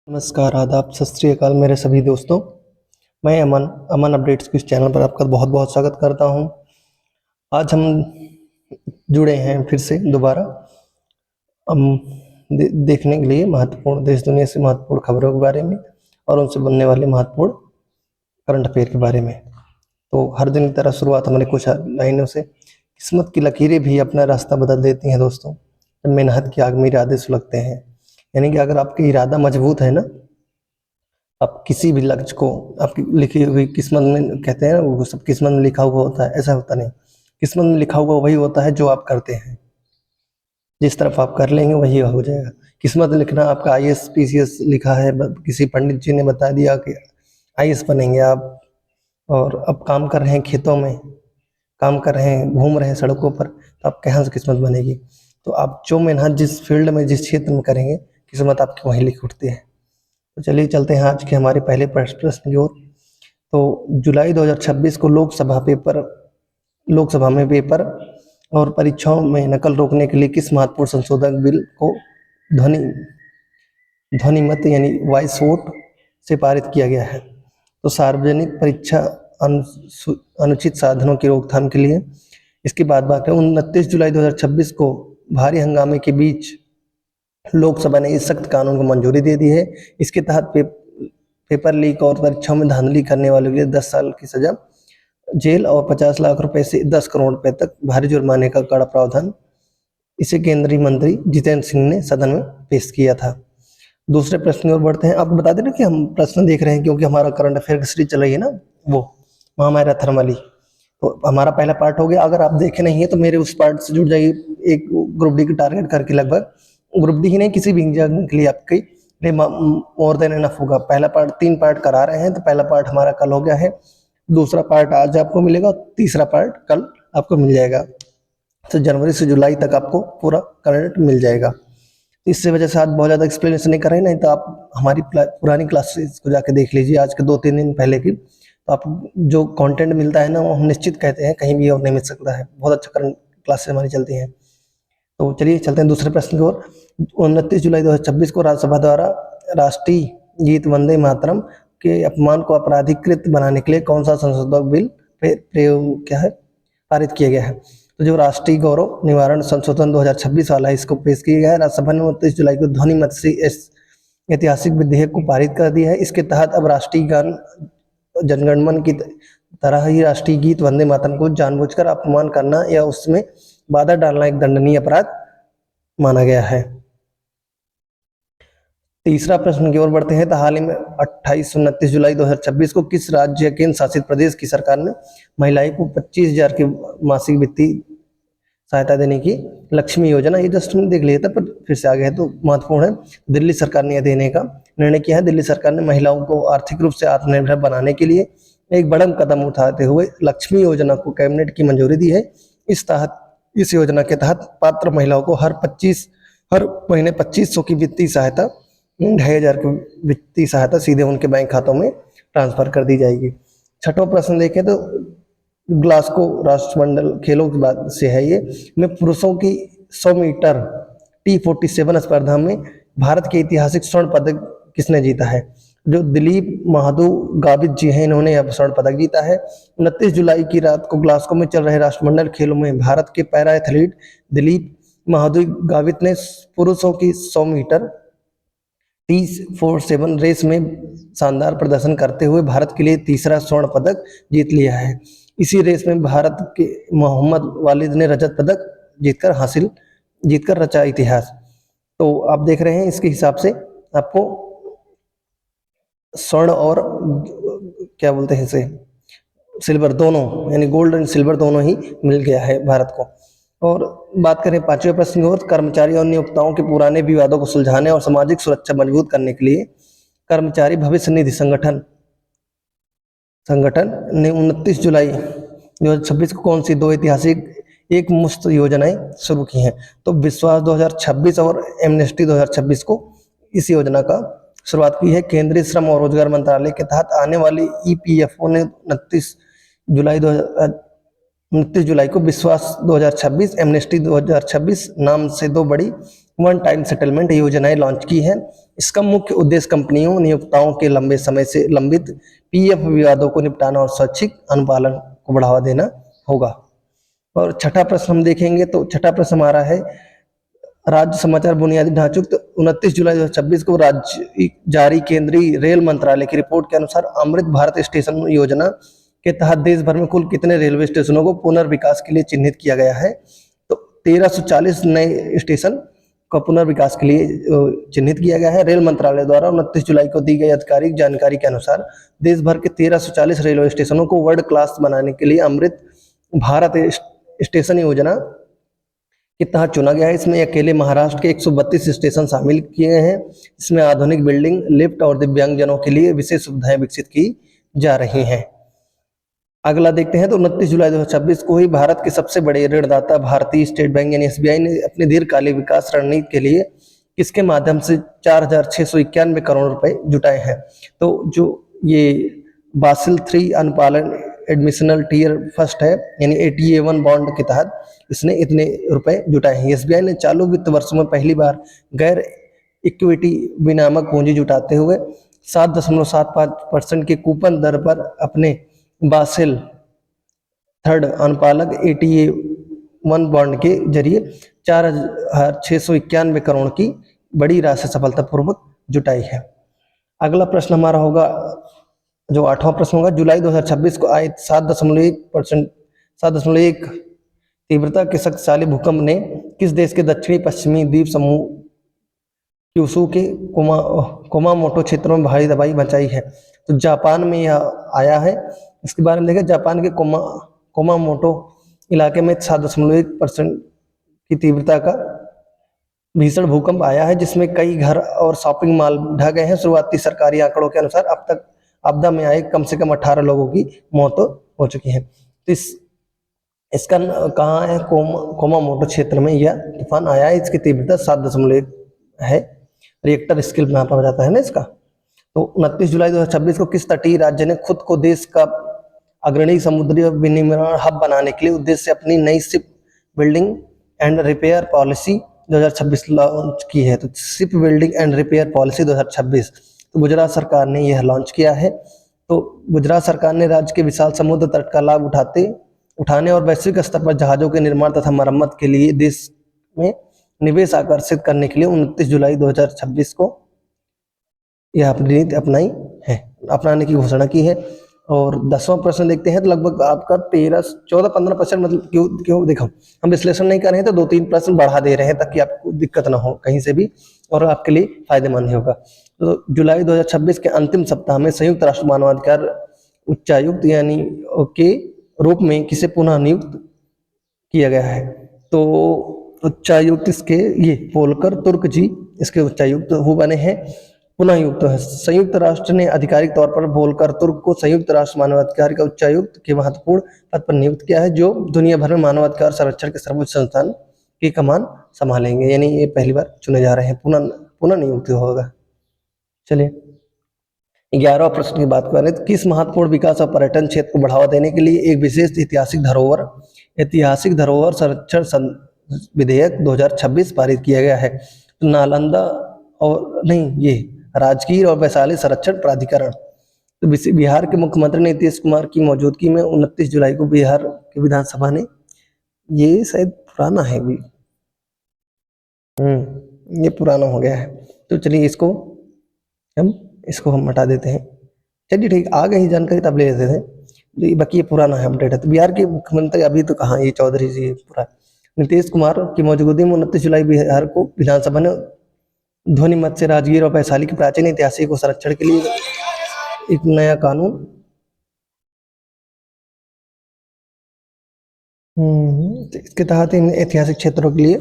नमस्कार, आदाब, सत श्री अकाल मेरे सभी दोस्तों। मैं अमन, अमन अपडेट्स के इस चैनल पर आपका बहुत-बहुत स्वागत करता हूं। आज हम जुड़े हैं फिर से दोबारा हम देखने के लिए महत्वपूर्ण देश दुनिया से महत्वपूर्ण खबरों के बारे में और उनसे बनने वाले महत्वपूर्ण करंट अफेयर के बारे में। तो हर दिन की तरह शुरुआत हमारी कुछ लाइनों से। किस्मत की लकीरें भी अपना रास्ता बदल देती हैं दोस्तों, जब मेहनत की आग में इरादे सुलगते हैं। यानी कि अगर आपका इरादा मजबूत है ना, आप किसी भी लक्ष्य को आपकी लिखी हुई किस्मत में, कहते हैं ना वो सब किस्मत में लिखा हुआ होता है, ऐसा होता नहीं। किस्मत में लिखा हुआ वही होता है जो आप करते हैं। जिस तरफ आप कर लेंगे वही हो जाएगा। किस्मत लिखना आपका आईएएस पीसीएस लिखा है, किसी पंडित जी ने बता दिया कि आईएएस बनेंगे आप, और अब काम कर रहे हैं खेतों में, काम कर रहे हैं, घूम रहे हैं सड़कों पर, तो आप कहाँ से किस्मत बनेगी। तो आप जो मेहनत जिस फील्ड में जिस क्षेत्र में करेंगे, किस्मत आपकी वहीं लिख उठती है। तो चलिए चलते हैं आज के हमारे पहले प्रश्न की ओर। तो जुलाई 2026 को लोकसभा में पेपर और परीक्षाओं में नकल रोकने के लिए किस महत्वपूर्ण संशोधन बिल को ध्वनिमत यानी वॉइस वोट से पारित किया गया है। तो सार्वजनिक परीक्षा अनुचित साधनों की रोकथाम के लिए इसकी बात है। 29 जुलाई 2026 को भारी हंगामे के बीच लोकसभा ने इस सख्त कानून को मंजूरी दे दी है। इसके तहत पेपर लीक और परीक्षाओं में धांधली करने वालों के लिए 10 साल की सजा, जेल और 50 लाख रुपए से 10 करोड़ रुपए तक भारी जुर्माने का कड़ा प्रावधान इसे केंद्रीय मंत्री जितेंद्र सिंह ने सदन में पेश किया था। दूसरे प्रश्न की ओर बढ़ते हैं। आपको बता दें ना कि हम प्रश्न देख रहे हैं क्योंकि हमारा करंट अफेयर की सीरीज चल रही है ना, वो महामारी अथर्म वाली। तो हमारा पहला पार्ट हो गया। अगर आप देखे नहीं है तो मेरे उस पार्ट से जुड़ जाइए। एक ग्रुप डी की टारगेट करके, लगभग ग्रुप डी ही नहीं, किसी भी एग्जाम के लिए आपके लिए मोर देन इनफ होगा। पहला पार्ट 3 पार्ट करा रहे हैं, तो पहला पार्ट हमारा कल हो गया है, दूसरा पार्ट आज आपको मिलेगा, तीसरा पार्ट कल आपको मिल जाएगा। तो जनवरी से जुलाई तक आपको पूरा करंट मिल जाएगा। इससे वजह से आज बहुत ज़्यादा एक्सप्लेनेशन नहीं कर रहे हैं, नहीं तो आप हमारी पुरानी क्लासेस को जाके देख लीजिए, आज के 2-3 दिन पहले की। तो आप जो कंटेंट मिलता है ना, वो हम निश्चित कहते हैं कहीं भी और नहीं मिल सकता है। बहुत अच्छा करंट क्लासेस हमारी चलती हैं। तो चलिए चलते हैं दूसरे प्रश्न की ओर। 29 जुलाई 2026 को राज्यसभा द्वारा राष्ट्रीय गीत वंदे मातरम के अपमान को अपराधीकृत बनाने के लिए कौन सा संशोधक बिल पारित किया गया है। तो जो राष्ट्रीय गौरव निवारण संशोधन 2026 वाला है, इसको पेश किया गया है। राज्यसभा ने 29 जुलाई को ध्वनि मत से इस ऐतिहासिक विधेयक को पारित कर दिया है। इसके तहत अब राष्ट्रीय गान जनगणमन की तरह ही राष्ट्रीय गीत वंदे मातरम को जानबूझकर अपमान करना या उसमें बाधा डालना एक दंडनीय अपराध माना गया है। तीसरा प्रश्न की ओर बढ़ते हैं। तो हाल ही में 29 जुलाई 2026 को किस राज्य केंद्र शासित प्रदेश की सरकार ने महिलाओं को 25,000 की मासिक वित्तीय सहायता देने की लक्ष्मी योजना, ये जस्ट हमने देख लिया था पर फिर से आगे है तो महत्वपूर्ण है। दिल्ली सरकार ने यह देने का निर्णय किया है। दिल्ली सरकार ने महिलाओं को आर्थिक रूप से आत्मनिर्भर बनाने के लिए एक बड़ा कदम उठाते हुए लक्ष्मी योजना को कैबिनेट की मंजूरी दी है। इस योजना के तहत पात्र महिलाओं को हर महीने 2500 की वित्तीय सहायता, 2,500 की वित्तीय सहायता सीधे उनके बैंक खातों में ट्रांसफर कर दी जाएगी। छठवां प्रश्न देखें तो ग्लासगो राष्ट्रमंडल खेलों की बात से है ये, में पुरुषों की 100 मीटर T47 स्पर्धा में भारत के ऐतिहासिक स्वर्ण पदक किसने जीता है। जो दिलीप महादू गावित जी हैं, इन्होंने यह स्वर्ण पदक जीता है। 29 जुलाई की रात को ग्लासगो में चल रहे राष्ट्रमंडल खेलों में भारत के पैरा एथलीट दिलीप महादू गावित ने पुरुषों की 100 मीटर T47 रेस में शानदार प्रदर्शन करते हुए भारत के लिए तीसरा स्वर्ण पदक जीत लिया है। इसी रेस में भारत के मोहम्मद वालिद ने रजत पदक जीतकर रचा इतिहास। तो आप देख रहे हैं इसके हिसाब से आपको स्वर्ण और क्या बोलते हैं इसे, सिल्वर दोनों, यानी गोल्ड एंड सिल्वर दोनों ही मिल गया है भारत को। और बात करें पांचवें प्रश्न की ओर। कर्मचारी और नियोक्ताओं के पुराने विवादों को सुलझाने और सामाजिक सुरक्षा मजबूत करने के लिए कर्मचारी भविष्य निधि संगठन ने 29 जुलाई 2026 को कौन सी 2 ऐतिहासिक एक मुश्त योजनाएं शुरू की हैं। तो विश्वास 2026 और एमनेस्टी 2026 को इस योजना का शुरुआत की है। केंद्रीय श्रम और रोजगार मंत्रालय के तहत आने वाली EPFO ने 29 जुलाई को विश्वास 2026, एमनेस्टी 2026 नाम से 2 बड़ी वन टाइम सेटलमेंट योजनाएं लॉन्च की है। इसका मुख्य उद्देश्य कंपनियों नियोक्ताओं के लंबे समय से लंबित पीएफ विवादों को निपटाना और स्वैच्छिक अनुपालन को बढ़ावा देना होगा। और छठा प्रश्न हम देखेंगे तो छठा प्रश्न हमारा है राज्य समाचार बुनियादी ढांचुक्त 29 जुलाई 2026 को राज्य जारी केंद्रीय रेल मंत्रालय की रिपोर्ट के अनुसार अमृत भारत स्टेशन योजना के तहत देश भर में कुल कितने रेलवे स्टेशनों को पुनर्विकास के लिए चिन्हित किया गया है। तो 1340 नए स्टेशन का पुनर्विकास के लिए चिन्हित किया गया है। रेल मंत्रालय द्वारा 29 जुलाई को दी गई आधिकारिक जानकारी के अनुसार देश भर के 1340 रेलवे स्टेशनों को वर्ल्ड क्लास बनाने के लिए अमृत भारत स्टेशन योजना के तहत चुना गया है। इसमें अकेले महाराष्ट्र के 132 स्टेशन शामिल किए गए हैं। इसमें आधुनिक बिल्डिंग, लिफ्ट और दिव्यांगजनों के लिए विशेष सुविधाएं विकसित की जा रही हैं। अगला देखते हैं तो 29 जुलाई 2026 को ही भारत के सबसे बड़े ऋणदाता भारतीय स्टेट बैंक यानी एसबीआई ने अपनी दीर्घकालिक विकास रणनीति के लिए किसके माध्यम से 4,691 करोड़ रुपए जुटाए हैं। तो जो ये बासिल 3 अनुपालन एडमिशनल टीयर फर्स्ट है यानी ATA1 बॉन्ड के तहत इसने इतने रुपए जुटाए हैं। एसबीआई ने चालू वित्त वर्ष में पहली बार गैर इक्विटी विनियामक पूंजी जुटाते हुए 7.75% के कूपन दर पर अपने बासिल थर्ड अनुपालक ATA1 बॉन्ड के जरिए 4,691 करोड़ की बड़ी राशि सफलतापूर्वक जुटाई है। अगला प्रश्न हमारा होगा जो 8वां प्रश्न होगा जुलाई 2026 को आए 7.1 तीव्रता के शक्तिशाली भूकंप ने किस देश के दक्षिणी पश्चिमी द्वीप समूह क्यूशू के कुमामोटो क्षेत्रों में भारी तबाही मचाई है। तो जापान में यह आया है। इसके बारे में देखें जापान के कुमामोटो इलाके में 7.1% की तीव्रता का भीषण भूकंप आया है जिसमें कई घर और शॉपिंग मॉल ढह गए हैं। शुरुआती सरकारी आंकड़ों के अनुसार अब तक आपदा में आए कम से कम 18 लोगों की मौत हो चुकी है। तो इसका कहाँ है कुमामोटो क्षेत्र में यह तूफान आया है। इसकी तीव्रता 7.1 है। रिएक्टर स्केल में नापा जाता है ना इसका। तो 29 जुलाई 2026 को किस तटीय राज्य ने खुद को देश का अग्रणी समुद्री विनिर्माण हब बनाने के लिए उद्देश्य से अपनी नई ship building and repair policy 2026 launch की है। तो ship building and repair policy 2026 तो गुजरात सरकार ने यह लॉन्च किया है। तो गुजरात सरकार ने राज्य के विशाल समुद्र तट का लाभ उठाने और वैश्विक स्तर पर जहाजों के निर्माण तथा मरम्मत के लिए देश में निवेश आकर्षित करने के लिए 29 जुलाई 2026 को यह अपनी नीति अपनाने की घोषणा की है। और 10वां प्रश्न देखते हैं तो लगभग आपका 14-15% मतलब क्यों देखो हम विश्लेषण नहीं कर रहे हैं तो 2-3 प्रश्न बढ़ा दे रहे हैं ताकि आपको दिक्कत ना हो कहीं से भी और आपके लिए फायदेमंद होगा। तो जुलाई 2026 के अंतिम सप्ताह में संयुक्त राष्ट्र मानवाधिकार उच्चायुक्त यानी के रूप में किसे पुनः नियुक्त किया गया है। तो उच्चायुक्त इसके ये वोल्कर तुर्क जी इसके उच्चायुक्त हो बने हैं पुनः युक्त है। संयुक्त राष्ट्र ने आधिकारिक तौर पर वोल्कर तुर्क को संयुक्त राष्ट्र मानवाधिकार का उच्चायुक्त के महत्वपूर्ण पद पर नियुक्त किया है जो दुनिया भर में मानवाधिकार संरक्षण के सर्वोच्च संस्थान की कमान संभालेंगे। यानी ये पहली बार चुने जा रहे हैं, पुनः नियुक्त होगा। चलिए 11वां प्रश्न की बात करें तो किस महत्वपूर्ण विकास और पर्यटन क्षेत्र को बढ़ावा देने के लिए एक विशेष ऐतिहासिक धरोहर संरक्षण विधेयक 2026 पारित किया गया है। तो नालंदा और नहीं ये राजगीर और वैशाली संरक्षण प्राधिकरण। तो बिहार के मुख्यमंत्री नीतीश कुमार की मौजूदगी में 29 जुलाई को बिहार की विधानसभा ने ये शायद पुराना है भी ये पुराना हो गया है। तो चलिए इसको हम हटा देते हैं। चलिए ठीक आ गई जानकारी तब ले लेते थे बाकी ये पुराना है अपडेट है। तो बिहार के मुख्यमंत्री अभी तो कहाँ ये चौधरी जी पूरा नीतीश कुमार की मौजूदगी में 29 जुलाई बिहार को विधानसभा ने ध्वनि मत से राजगीर और वैशाली की प्राचीन इतिहास को संरक्षण के लिए एक नया कानून तो इसके तहत इन ऐतिहासिक क्षेत्रों के लिए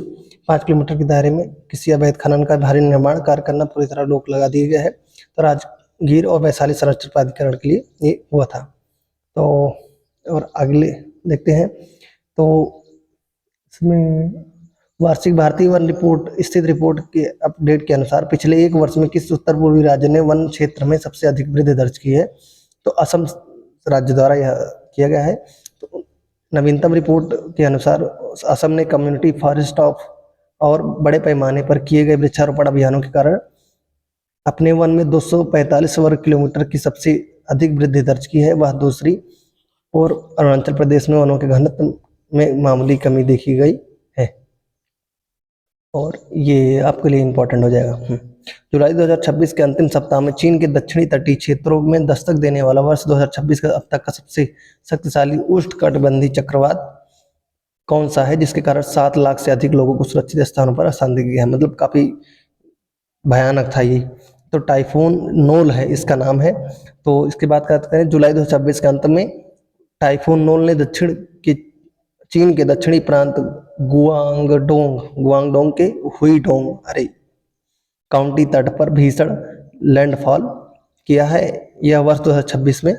5 किलोमीटर के दायरे में किसी अवैध खनन का भारी निर्माण कार्य करना पूरी तरह रोक लगा दिया गया है। तो राजगीर और वैशाली संरक्षण प्राधिकरण के लिए ये हुआ था। तो और अगले देखते हैं तो इसमें वार्षिक भारतीय वन रिपोर्ट स्थित रिपोर्ट के अपडेट के अनुसार पिछले 1 वर्ष में किस उत्तर पूर्वी राज्य ने वन क्षेत्र में सबसे अधिक वृद्धि दर्ज की है। तो असम राज्य द्वारा यह किया गया है। तो नवीनतम रिपोर्ट के अनुसार असम ने कम्युनिटी फॉरेस्ट और बड़े पैमाने पर किए गए वृक्षारोपण अभियानों के कारण अपने वन में 245 वर्ग किलोमीटर की सबसे अधिक वृद्धि दर्ज की है, वह दूसरी। और अरुणाचल प्रदेश में वनों के घनत्व में मामूली कमी देखी गई है। और ये आपके लिए इम्पोर्टेंट हो जाएगा। जुलाई 2026 के अंतिम सप्ताह में चीन के दक्षिणी तटीय क्षेत्रों में दस्तक देने वाला वर्ष 2026 का अब तक का सबसे शक्तिशाली उष्णकटिबंधीय चक्रवात कौन सा है, जिसके कारण 7 लाख से अधिक लोगों को सुरक्षित स्थानों पर स्थानांतरित किया है। मतलब काफी भयानक था ये। तो टाइफून नोल है इसका नाम है। तो इसके बाद बात करें जुलाई 2026 के अंत में टाइफून नोल ने चीन के दक्षिणी प्रांत गुआंगडोंग के हुईडोंग काउंटी तट पर भीषण लैंडफॉल किया है। यह वर्ष 2026 में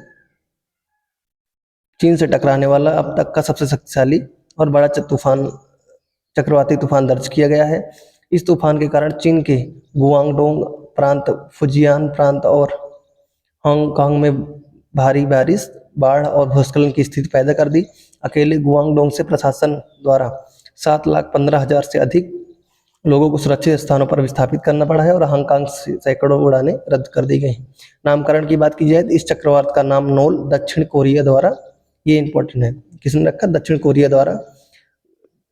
चीन से टकराने वाला अब तक का सबसे शक्तिशाली और बड़ा चक्रवाती तूफान दर्ज किया गया है। इस तूफान के कारण चीन के गुआंगडोंग प्रांत, फुजियान प्रांत और हांगकांग में भारी बारिश, बाढ़ और भूस्खलन की स्थिति पैदा कर दी। अकेले गुआंगडोंग से प्रशासन द्वारा 7,15,000 से अधिक लोगों को सुरक्षित स्थानों पर विस्थापित करना पड़ा है और हांगकांग से सैकड़ों उड़ानें रद्द कर दी गई। नामकरण की बात की जाए तो इस चक्रवात का नाम नोल दक्षिण कोरिया द्वारा, ये इंपॉर्टेंट है, किसने रखा, दक्षिण कोरिया द्वारा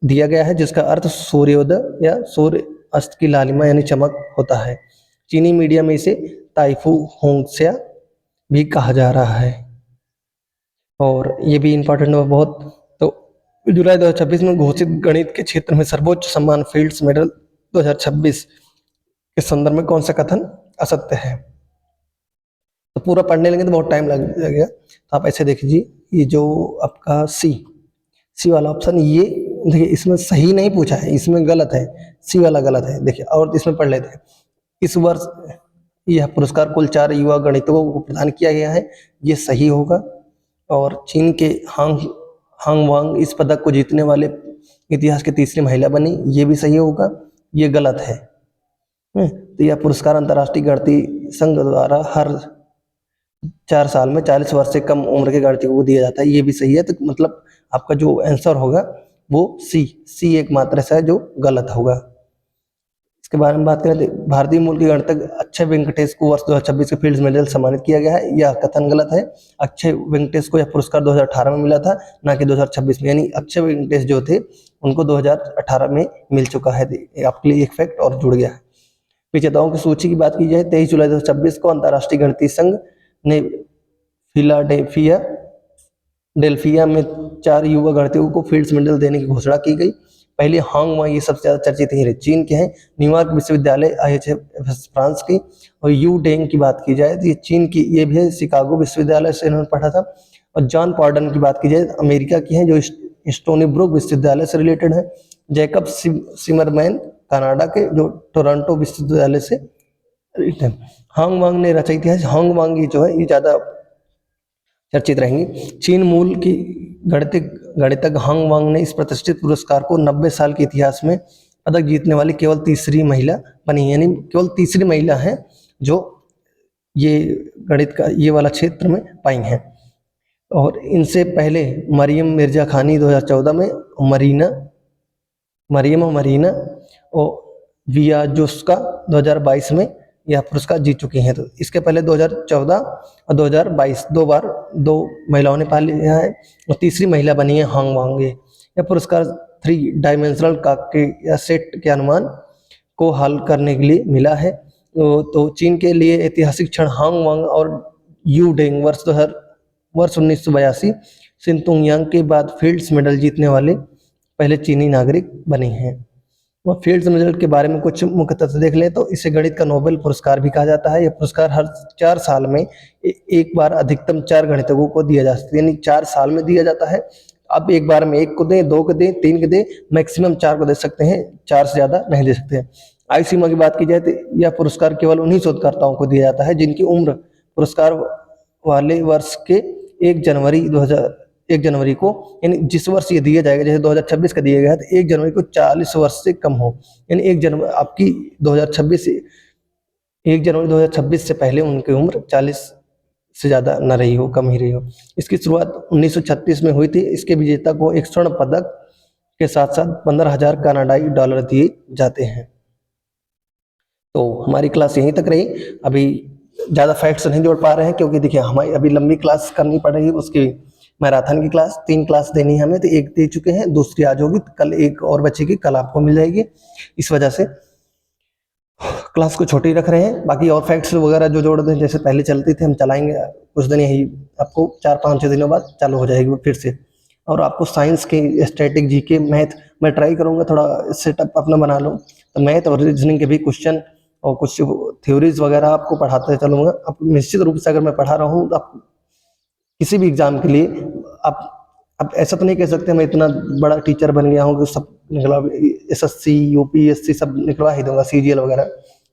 दिया गया है, जिसका अर्थ सूर्योदय या सूर्य अस्त की लालिमा यानी चमक होता है। चीनी मीडिया में इसे ताइफू होंगस्या भी कहा जा रहा है। और ये भी इंपॉर्टेंट है बहुत। तो जुलाई 2026 में घोषित गणित के क्षेत्र में सर्वोच्च सम्मान फील्ड्स मेडल 2026 के संदर्भ में कौन सा कथन असत्य है। तो पूरा पढ़ने लगे तो बहुत टाइम लगेगा, तो आप ऐसे देख लीजिए, ये जो आपका सी वाला ऑप्शन, ये देखिए इसमें सही नहीं पूछा है, इसमें गलत है, सी वाला गलत है। देखिए और इसमें पढ़ लेते हैं। इस वर्ष यह पुरस्कार कुल 4 युवा गणितज्ञों को प्रदान किया गया है, ये सही होगा। और चीन के हांग वांग इस पदक को जीतने वाले इतिहास की तीसरी महिला बनी, ये भी सही होगा, ये गलत है। तो यह पुरस्कार अंतर्राष्ट्रीय गणितीय संघ द्वारा हर 4 साल में 40 वर्ष से कम उम्र के गणितज्ञों को दिया जाता है, ये भी सही है। तो मतलब आपका जो आंसर होगा वो सी एकमात्र ऐसा है जो गलत होगा। इसके बारे में बात करें तो भारतीय मूल के गणितज्ञ अक्षय वेंकटेश को वर्ष 2026 के फील्ड्स मेडल सम्मानित किया गया है, यह कथन गलत है। अक्षय वेंकटेश को यह पुरस्कार 2018 में मिला था, ना कि 2026 में, यानी अक्षय वेंकटेश जो थे उनको 2018 में मिल चुका है। आपके लिए एक फैक्ट और जुड़ गया है। विजेताओं की सूची की बात की जाए 23 जुलाई 2026 को अंतर्राष्ट्रीय गणितीय संघ ने डेल्फिया में 4 युवा गणितज्ञों को फील्ड्स मेडल देने की घोषणा की गई। पहले हांग वांग, ये सबसे ज्यादा चर्चित ही चीन के हैं, न्यूयॉर्क विश्वविद्यालय IHF फ्रांस की, और यू डेंग की बात की जाए तो ये चीन की, ये भी है शिकागो विश्वविद्यालय से इन्होंने पढ़ा था। और जॉन पॉर्डन की बात की जाए तो अमेरिका की हैं, जो स्टोनी ब्रुक विश्वविद्यालय से रिलेटेड है। जैकब सिमरमैन कनाडा के, जो टोरंटो विश्वविद्यालय से रिलेटेड है। हांग वांग ने रचा इतिहास, हांग वांग जो है ये ज्यादा चर्चित रहेंगी। चीन मूल की गणितज्ञ हांग वांग ने इस प्रतिष्ठित पुरस्कार को 90 साल के इतिहास में पदक जीतने वाली केवल तीसरी महिला बनी, यानी केवल तीसरी महिला हैं जो ये गणित का ये वाला क्षेत्र में पाई हैं। और इनसे पहले मरियम मिर्जा खानी 2014 में, मरीना और वियाजोस्का 2022 में यह पुरस्कार जीत चुकी हैं। तो इसके पहले 2014 और 2022 दो महिलाओं ने पा लिया है, और तीसरी महिला बनी है हांग वांग। यह पुरस्कार 3 डायमेंशनल के या सेट के अनुमान को हल करने के लिए मिला है। तो चीन के लिए ऐतिहासिक क्षण हांग वांग और यू डेंग वर्ष 1982 सिंतुंग यांग के बाद फील्ड्स मेडल जीतने वाले पहले चीनी नागरिक बने हैं। वह फील्ड्स मेडल के बारे में कुछ मुख्य तथ्य देख लें तो इसे गणित का नोबेल पुरस्कार भी कहा जाता है। यह पुरस्कार हर 4 साल में एक बार अधिकतम 4 गणितज्ञों को दिया जा सकता है, यानी 4 साल में दिया जाता है। अब एक बार में 1 को दें, 2 को दें, 3 को दें, मैक्सिमम 4 को दे सकते हैं, 4 से ज्यादा नहीं दे सकते हैं। आयु सीमा की बात की जाए तो यह पुरस्कार केवल उन्हीं शोधकर्ताओं को दिया जाता है जिनकी उम्र पुरस्कार वाले वर्ष के 1 जनवरी को, यानी जिस वर्ष ये दिया जाएगा, जैसे 2026 का दिया गया है तो 1 जनवरी को 40 वर्ष से कम हो, यानी 1 जनवरी 2026 से पहले उनकी उम्र 40 से ज़्यादा न रही हो, कम ही रही हो। इसकी शुरुआत 1936 में हुई थी। इसके विजेता को एक स्वर्ण पदक के साथ साथ 15,000 कनाडाई डॉलर दिए जाते हैं। तो हमारी क्लास यहीं तक रही। अभी ज़्यादा फैक्ट्स नहीं जोड़ पा रहे हैं क्योंकि देखिए हमारी अभी लंबी क्लास करनी पड़ रही है, उसकी मैराथन की क्लास 3 क्लास देनी है हमें, तो 1 दे चुके हैं, दूसरी आज होगी, कल एक और बचेगी, कल आपको मिल जाएगी। इस वजह से क्लास को छोटी रख रहे हैं। बाकी और फैक्ट्स वगैरह जो जोड़ दें, जैसे पहले चलती थी, हम चलाएंगे कुछ दिन, यही आपको 4-5 दिनों बाद चालू हो जाएगी फिर से। और आपको साइंस के स्टैटिक जीके मैथ मैं ट्राई करूंगा थोड़ा सेटअप अपना बना लूँ, तो मैथ और रीजनिंग के भी क्वेश्चन और कुछ थ्योरीज वगैरह आपको पढ़ाते चलूंगा। अब निश्चित रूप से अगर मैं पढ़ा रहा हूँ तो आप किसी भी एग्जाम के लिए आप ऐसा तो नहीं कह सकते मैं इतना बड़ा टीचर बन गया हूँ कि सब निकला, एसएससी यूपीएससी सब निकलवा ही दूंगा, सीजीएल वगैरह।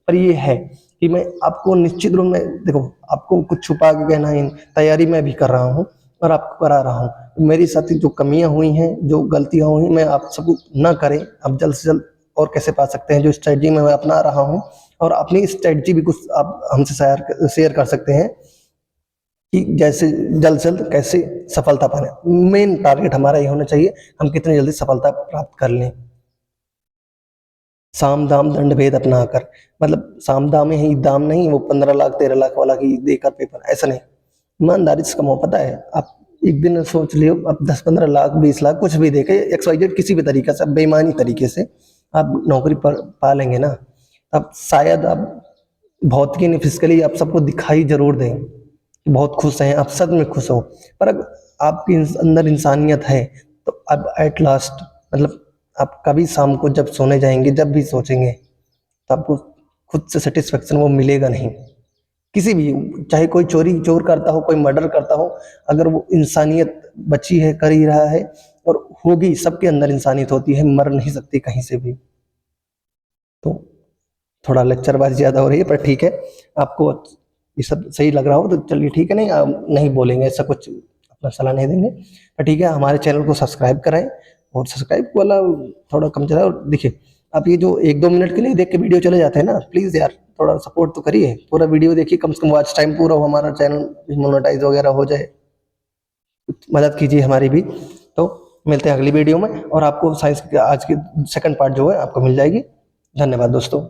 पर ये है कि मैं आपको निश्चित रूप में, देखो आपको कुछ छुपा के कहना है, तैयारी मैं भी कर रहा हूँ और आपको करा रहा हूँ। मेरी साथ जो कमियां हुई हैं, जो गलतियां हुई, मैं आप सबको ना करें, आप जल्द से जल्द और कैसे पा सकते हैं, जो स्ट्रेटजी मैं अपना रहा हूँ, और अपनी स्ट्रेटजी भी कुछ आप हमसे शेयर कर सकते हैं कि जैसे जल्द से जल्द कैसे सफलता पाने। मेन टारगेट हमारा ये होना चाहिए, हम कितनी जल्दी सफलता प्राप्त कर लें। साम दाम दंड भेद अपना कर, मतलब साम दाम ही दाम नहीं, वो 15 लाख 13 लाख वाला की देकर पेपर, ऐसा नहीं। ईमानदारी से कमाओ। पता है आप एक दिन सोच लियो, अब 10-15 लाख 20 लाख कुछ भी देके XYZ किसी भी तरीके से, बेईमानी तरीके से आप नौकरी पर पा लेंगे ना, अब शायद आप भौतिकी नहीं, फिजिकली आप सबको दिखाई जरूर दें, बहुत खुश हैं आप, सच में खुश हो। पर अगर आपके अंदर इंसानियत है तो अब एट लास्ट, मतलब आप कभी शाम को जब सोने जाएंगे, जब भी सोचेंगे, तो आपको खुद से सेटिस्फेक्शन वो मिलेगा नहीं। किसी भी, चाहे कोई चोर करता हो, कोई मर्डर करता हो, अगर वो इंसानियत बची है, कर ही रहा है, और होगी, सबके अंदर इंसानियत होती है, मर नहीं सकती कहीं से भी। तो थोड़ा लेक्चरबाजी ज़्यादा हो रही है, पर ठीक है, आपको ये सब सही लग रहा हो तो चलिए ठीक है, नहीं नहीं बोलेंगे ऐसा कुछ, अपना सलाह नहीं देंगे। पर ठीक है, हमारे चैनल को सब्सक्राइब कराएं, और सब्सक्राइब वाला थोड़ा कम चला। और देखिए आप ये जो 1-2 मिनट के लिए देख के वीडियो चले जाते हैं ना, प्लीज़ यार थोड़ा सपोर्ट तो करिए, पूरा वीडियो देखिए, कम से कम वॉच टाइम पूरा हो, हमारा चैनल मोनेटाइज वगैरह हो जाए, मदद कीजिए हमारी भी। तो मिलते हैं अगली वीडियो में, और आपको साइंस के आज की सेकंड पार्ट जो है आपको मिल जाएगी। धन्यवाद दोस्तों।